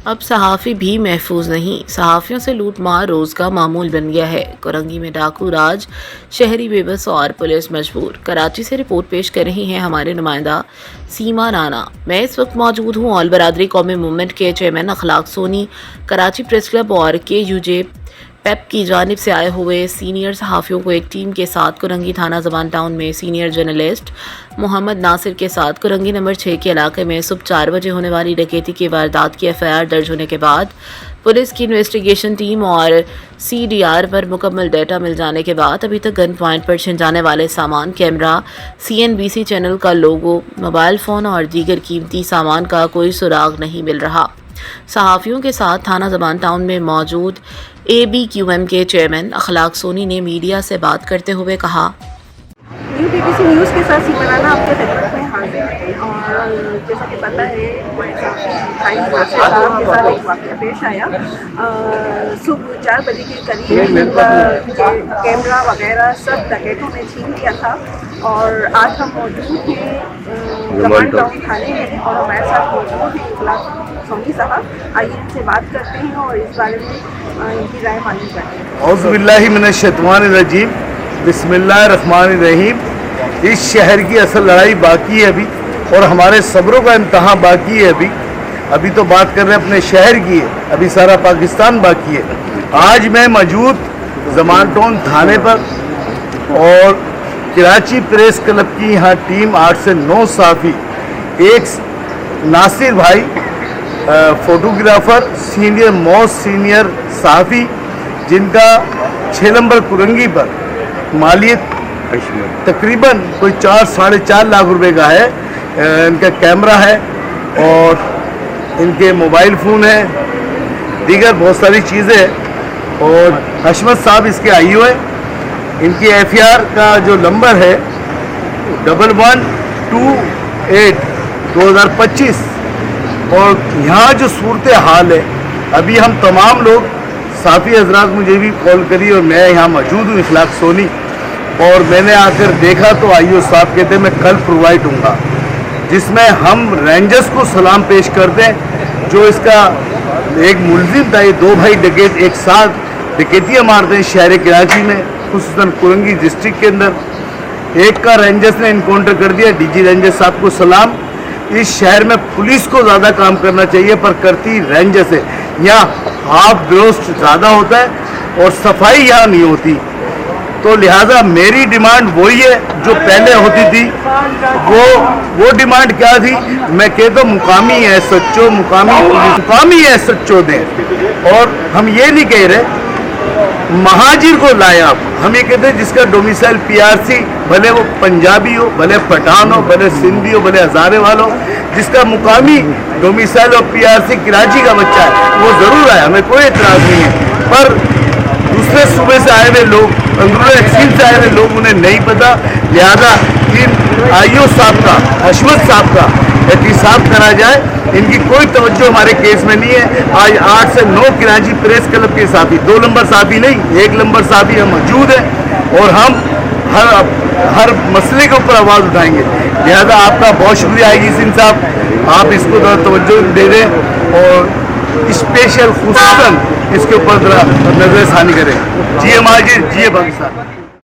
اب صحافی بھی محفوظ نہیں، صحافیوں سے لوٹ مار روز کا معمول بن گیا ہے۔ کورنگی میں ڈاکو راج، شہری بے بس اور پولیس مجبور۔ کراچی سے رپورٹ پیش کر رہی ہیں ہمارے نمائندہ سیما رانا۔ میں اس وقت موجود ہوں آل برادری قومی موومنٹ کے چیئرمین اخلاق سونی، کراچی پریس کلب اور KUJ پیپ کی جانب سے آئے ہوئے سینئر صحافیوں کو ایک ٹیم کے ساتھ کورنگی تھانہ زبان ٹاؤن میں سینئر جرنلسٹ محمد ناصر کے ساتھ کورنگی نمبر 6 کے علاقے میں صبح 4 بجے ہونے والی ڈکیتی کی واردات کی FIR درج ہونے کے بعد پولیس کی انویسٹیگیشن ٹیم اور CDR پر مکمل ڈیٹا مل جانے کے بعد ابھی تک گن پوائنٹ پر چھن جانے والے سامان، کیمرہ، CNBC چینل کا لوگو، موبائل فون اور دیگر قیمتی سامان کا کوئی سراغ نہیں مل رہا۔ صحافیوں کے ساتھ تھانہ زبان ٹاؤن میں موجود ABQM کے چیئرمین اخلاق سونی نے میڈیا سے بات کرتے ہوئے کہا، BBC نیوز کے ساتھ سیما رانا آپ کے خدمت میں حاضر ہیں، اور جیسا کہ پتہ ہے ہمارے ساتھ صاحب کے ساتھ ایک واقعہ پیش آیا۔ صبح 4 بجے کے قریب کیمرہ وغیرہ سب ڈکیتوں نے چھین لیا تھا، اور آج ہم موجود ہیں زبان ٹاؤن تھانے میں، اور ہمارے ساتھ موجود ہیں اخلاق سونی صاحب۔ آئیے ان سے بات کرتے ہیں اور اس بارے میں ان کی رائے معلوم کرتے ہیں۔ اعوذ باللہ من الشیطان الرجیم، بسم اللہ الرحمن الرحیم۔ اس شہر کی اصل لڑائی باقی ہے ابھی، اور ہمارے صبروں کا امتحان باقی ہے ابھی تو بات کر رہے ہیں اپنے شہر کی ہے، ابھی سارا پاکستان باقی ہے۔ آج میں موجود زبان ٹاؤن تھانے پر، اور کراچی پریس کلب کی یہاں ٹیم 8 سے 9 صحافی، ایک ناصر بھائی فوٹوگرافر، موسٹ سینئر صحافی، جن کا 6 نمبر کورنگی پر مالیت تقریباً کوئی 4-4.5 لاکھ روپے کا ہے۔ ان کا کیمرہ ہے اور ان کے موبائل فون ہیں، دیگر بہت ساری چیزیں، اور حشمت صاحب اس کے IO ہیں۔ ان کی FIR کا جو نمبر ہے 1128/2025۔ اور یہاں جو صورتحال ہے، ابھی ہم تمام لوگ صحافی حضرات، مجھے بھی کال کری، اور میں یہاں موجود ہوں اخلاق سونی، اور میں نے آ کر دیکھا تو IO صاحب کہتے ہیں میں کل پرووائڈ ہوں گا، جس میں ہم رینجرز کو سلام پیش کرتے ہیں۔ جو اس کا ایک ملزم تھا، یہ 2 بھائی ڈکیت ایک ساتھ ڈکیتیاں مارتے ہیں شہر کراچی میں، خصوصاً کورنگی ڈسٹرکٹ کے اندر۔ ایک کا رینجرز نے انکاؤنٹر کر دیا، DG رینجر صاحب کو سلام۔ اس شہر میں پولیس کو زیادہ کام کرنا چاہیے، پر کرتی رینجر سے یہاں ہاف گروسٹ زیادہ ہوتا ہے، اور صفائی یہاں نہیں ہوتی۔ تو لہٰذا میری ڈیمانڈ وہی ہے جو پہلے ہوتی تھی۔ وہ ڈیمانڈ کیا تھی؟ میں کہتا ہوں مقامی ہے سچو، مقامی ہے سچو دیں، اور ہم یہ نہیں کہہ رہے مہاجر کو لائیں آپ، ہم یہ کہتے ہیں جس کا ڈومیسائل PRC، بھلے وہ پنجابی ہو، بھلے پٹھان ہو، بھلے سندھی ہو، بھلے ہزارے والا ہو، جس کا مقامی ڈومیسائل اور PRC کراچی کا بچہ ہے، وہ ضرور آئے، ہمیں کوئی اعتراض نہیں ہے۔ پر دوسرے صوبے سے آئے ہوئے لوگ، اندرون ایکسچینج سے آئے ہوئے لوگ، انہیں نہیں پتا، لہذا ان IO صاحب کا، حشمت صاحب کا احتساب کرا جائے۔ ان کی کوئی توجہ ہمارے کیس میں نہیں ہے۔ آج 8 سے 9 کراچی پریس کلب کے صحافی، 2 نمبر صحافی نہیں، 1 نمبر صحافی ہم موجود ہیں، اور ہم ہر مسئلے کے اوپر آواز اٹھائیں گے۔ لہذا آپ کا بہت شکریہ حسین صاحب، آپ اس کو ذرا توجہ دے دیں، اور اسپیشل خصوصاً اس کے اوپر ذرا نظر ثانی کریں۔ جی ماجد، جی پاکستان۔